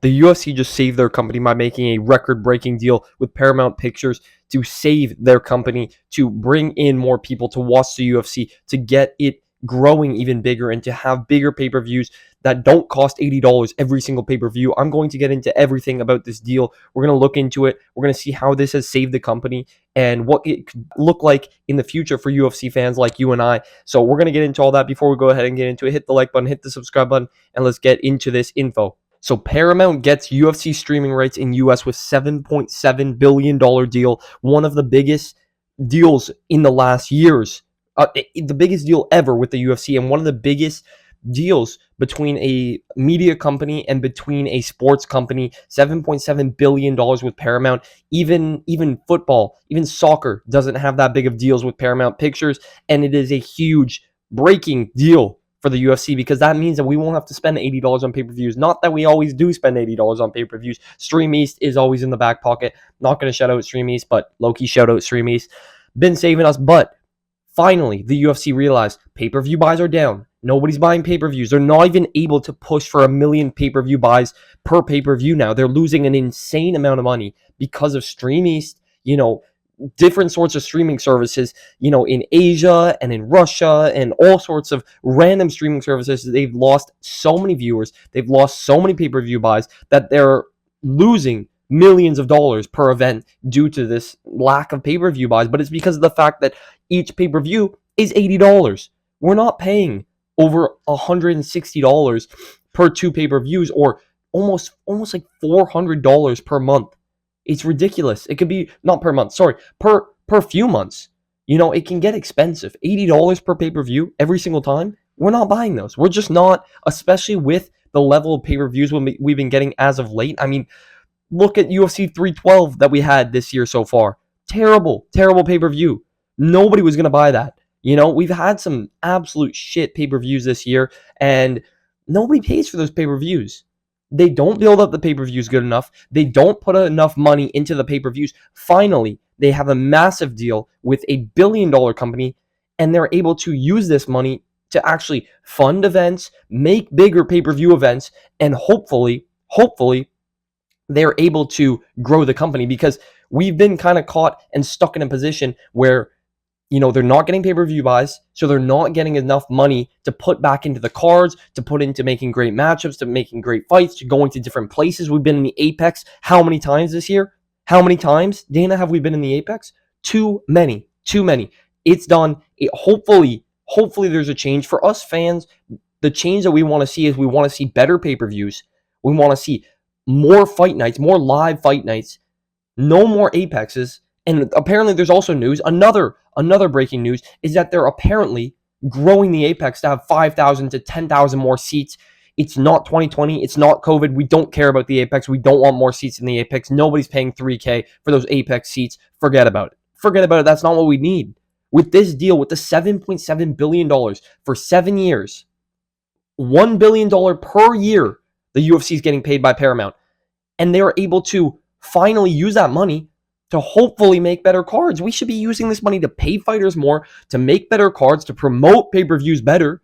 The UFC just saved their company by making a record-breaking deal with Paramount Pictures to save their company, to bring in more people to watch the UFC, to get it growing even bigger, and to have bigger pay-per-views that don't cost $80 every single pay-per-view. I'm going to get into everything about this deal. We're going to look into it. We're going to see how this has saved the company and what it could look like in the future for UFC fans like you and I. So we're going to get into all that. Before we go ahead and get into it, hit the like button, hit the subscribe button, and let's get into this info. So Paramount gets UFC streaming rights in US with $7.7 billion deal, one of the biggest deals in the last years, the biggest deal ever with the UFC, and one of the biggest deals between a media company and between a sports company. $7.7 billion with Paramount. Even football, even soccer doesn't have that big of deals with Paramount Pictures, and it is a huge breaking deal for the UFC, because that means that we won't have to spend $80 on pay-per-views. Not that we always do spend $80 on pay-per-views. Stream East is always in the back pocket. Not going to shout out Stream East, but low-key shout out Stream East. Been saving us, but finally, the UFC realized pay-per-view buys are down. Nobody's buying pay-per-views. They're not even able to push for 1 million pay-per-view buys per pay-per-view now. They're losing an insane amount of money because of Stream East, different sorts of streaming services, in Asia and in Russia and all sorts of random streaming services. They've lost so many viewers. They've lost so many pay-per-view buys that they're losing millions of dollars per event due to this lack of pay-per-view buys. But it's because of the fact that each pay-per-view is $80. We're not paying over $160 per 2 pay-per-views, or almost like $400 per month. It's ridiculous. It could be not per month, sorry, per few months. It can get expensive. $80 per pay-per-view every single time. We're not buying those. We're just not, especially with the level of pay-per-views we've been getting as of late. I mean, look at UFC 312 that we had this year so far. Terrible pay-per-view. Nobody was going to buy that. We've had some absolute shit pay-per-views this year, and nobody pays for those pay-per-views. They don't build up the pay-per-views good enough. They don't put enough money into the pay-per-views. Finally, they have a massive deal with a billion-dollar company, and they're able to use this money to actually fund events, make bigger pay-per-view events, and hopefully, they're able to grow the company, because we've been kind of caught and stuck in a position where they're not getting pay-per-view buys, so they're not getting enough money to put back into the cards, to put into making great matchups, to making great fights, to going to different places. We've been in the Apex how many times this year? How many times, Dana, have we been in the Apex? Too many. It's done. Hopefully there's a change. For us fans, the change that we want to see is we want to see better pay-per-views. We want to see more fight nights, more live fight nights, no more Apexes. And apparently there's also news, another breaking news, is that they're apparently growing the Apex to have 5,000 to 10,000 more seats. It's not 2020. It's not COVID. We don't care about the Apex. We don't want more seats in the Apex. Nobody's paying $3K for those Apex seats. Forget about it. That's not what we need. With this deal, with the $7.7 billion for 7 years, $1 billion per year, the UFC is getting paid by Paramount. And they are able to finally use that money to hopefully make better cards. We should be using this money to pay fighters more, to make better cards, to promote pay-per-views better.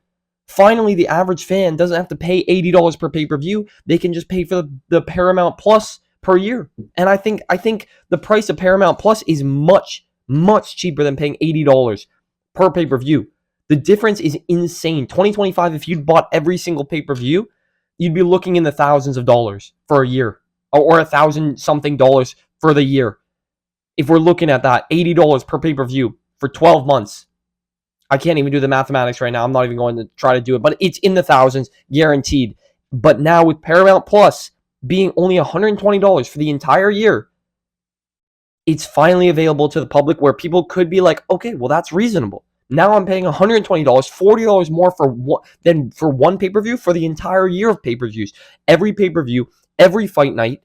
Finally, the average fan doesn't have to pay $80 per pay-per-view. They can just pay for the Paramount Plus per year. And I think the price of Paramount Plus is much, much cheaper than paying $80 per pay-per-view. The difference is insane. 2025, if you'd bought every single pay-per-view, you'd be looking in the thousands of dollars for a year, or $1,000-something for the year. If we're looking at that, $80 per pay-per-view for 12 months. I can't even do the mathematics right now. I'm not even going to try to do it, but it's in the thousands, guaranteed. But now with Paramount Plus being only $120 for the entire year, it's finally available to the public, where people could be like, okay, well, that's reasonable. Now I'm paying $120, $40 more than for one pay-per-view for the entire year of pay-per-views. Every pay-per-view, every fight night.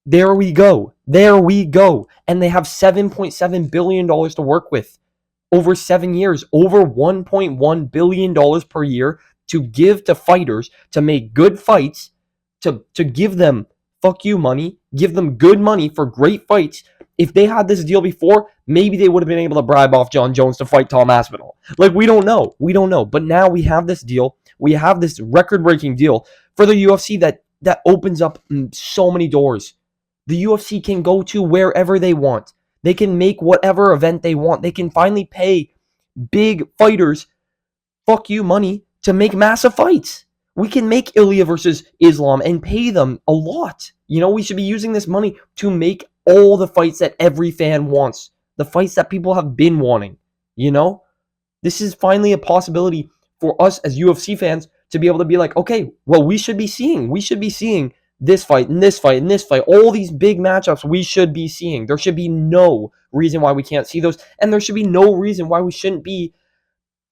There we go. And they have $7.7 billion to work with over 7 years, over $1.1 billion per year to give to fighters, to make good fights, to give them fuck you money, give them good money for great fights. If they had this deal before, maybe they would have been able to bribe off John Jones to fight Tom Aspinall. We don't know. But now we have this deal. We have this record-breaking deal for the UFC that that opens up so many doors. The UFC can go to wherever they want. They can make whatever event they want. They can finally pay big fighters, fuck you, money to make massive fights. We can make Ilya versus Islam and pay them a lot. We should be using this money to make all the fights that every fan wants. The fights that people have been wanting. This is finally a possibility for us as UFC fans to be able to be like, okay, well, we should be seeing this fight and this fight and this fight, all these big matchups we should be seeing. There should be no reason why we can't see those, and there should be no reason why we shouldn't be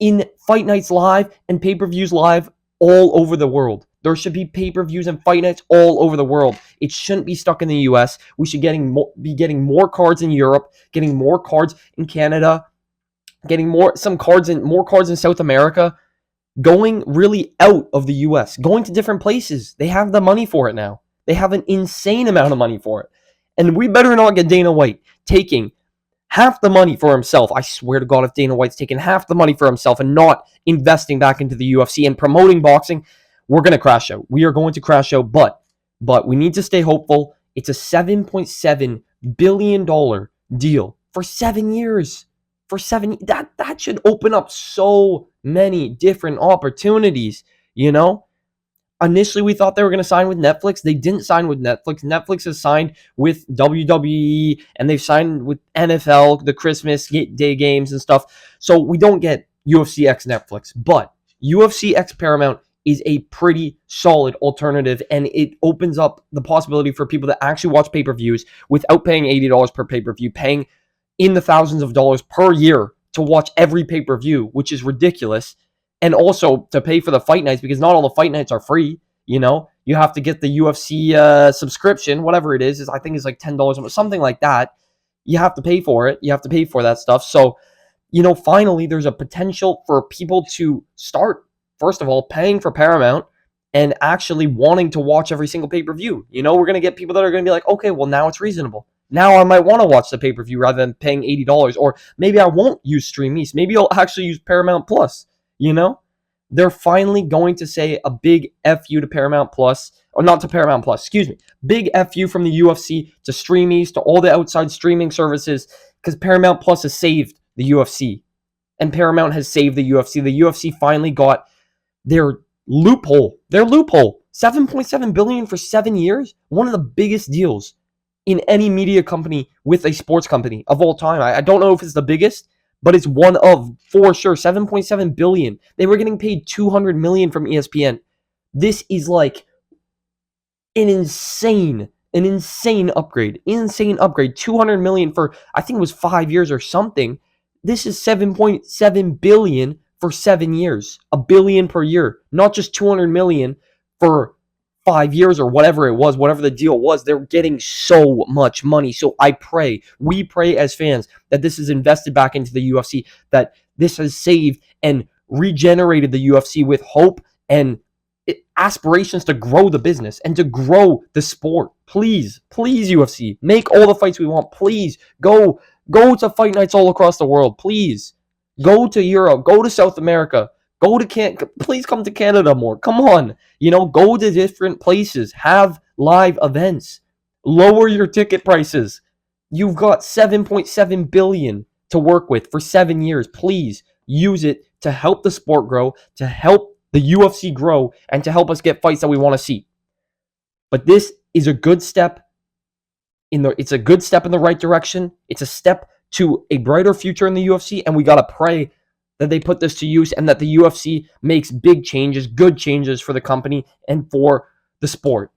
in fight nights live and pay-per-views live all over the world. There should be pay-per-views and fight nights all over the world. It shouldn't be stuck in the US. We should be getting more cards in Europe, getting more cards in Canada, getting more cards in South America, going really out of the US, going to different places. They have the money for it now. They have an insane amount of money for it. And we better not get Dana White taking half the money for himself. I swear to God, if Dana White's taking half the money for himself and not investing back into the UFC and promoting boxing, we're going to crash out. We are going to crash out, but we need to stay hopeful. It's a $7.7 billion deal for 7 years. That should open up so many different opportunities, Initially, we thought they were going to sign with Netflix. They didn't sign with Netflix. Netflix has signed with WWE, and they've signed with NFL, the Christmas Day games and stuff. So we don't get UFC x Netflix, but UFC x Paramount is a pretty solid alternative, and it opens up the possibility for people to actually watch pay-per-views without paying $80 per pay-per-view, paying in the thousands of dollars per year to watch every pay-per-view, which is ridiculous. And also to pay for the fight nights, because not all the fight nights are free. You have to get the UFC subscription, whatever it is. I think it's like $10, something like that. You have to pay for it. You have to pay for that stuff. So, finally, there's a potential for people to start, first of all, paying for Paramount and actually wanting to watch every single pay-per-view. We're going to get people that are going to be like, okay, well, now it's reasonable. Now I might want to watch the pay-per-view rather than paying $80. Or maybe I won't use Stream East. Maybe I'll actually use Paramount Plus. They're finally going to say a big FU to Paramount Plus, or not to Paramount Plus, excuse me. Big FU from the UFC to Stream East to all the outside streaming services, because Paramount Plus has saved the UFC. And Paramount has saved the UFC. The UFC finally got their loophole. $7.7 billion for 7 years. One of the biggest deals in any media company with a sports company of all time. I don't know if it's the biggest, but it's one of, for sure, $7.7 billion. They were getting paid $200 million from ESPN. This is like an insane upgrade. $200 million for, I think it was 5 years or something. This is $7.7 billion for 7 years. $1 billion per year. Not just $200 million for 5 years or whatever it was, whatever the deal was. They're getting so much money. So we pray as fans that this is invested back into the UFC, that this has saved and regenerated the UFC with hope and aspirations to grow the business and to grow the sport. Please, UFC, make all the fights we want. Please go to fight nights all across the world. Please go to Europe, go to South America. Please come to Canada more. Come on. Go to different places. Have live events. Lower your ticket prices. You've got $7.7 billion to work with for 7 years. Please use it to help the sport grow, to help the UFC grow, and to help us get fights that we want to see. But this is a good step. It's a good step in the right direction. It's a step to a brighter future in the UFC, and we got to pray that they put this to use and that the UFC makes big changes, good changes for the company and for the sport.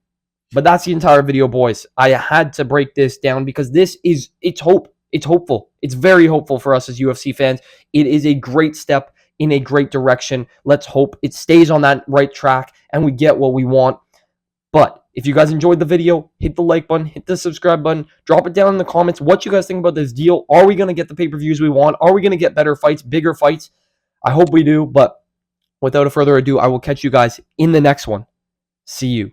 But that's the entire video, boys. I had to break this down because it's hope. It's hopeful. It's very hopeful for us as UFC fans. It is a great step in a great direction. Let's hope it stays on that right track and we get what we want. But if you guys enjoyed the video, hit the like button, hit the subscribe button, drop it down in the comments what you guys think about this deal. Are we going to get the pay-per-views we want? Are we going to get better fights, bigger fights? I hope we do, but without further ado, I will catch you guys in the next one. See you.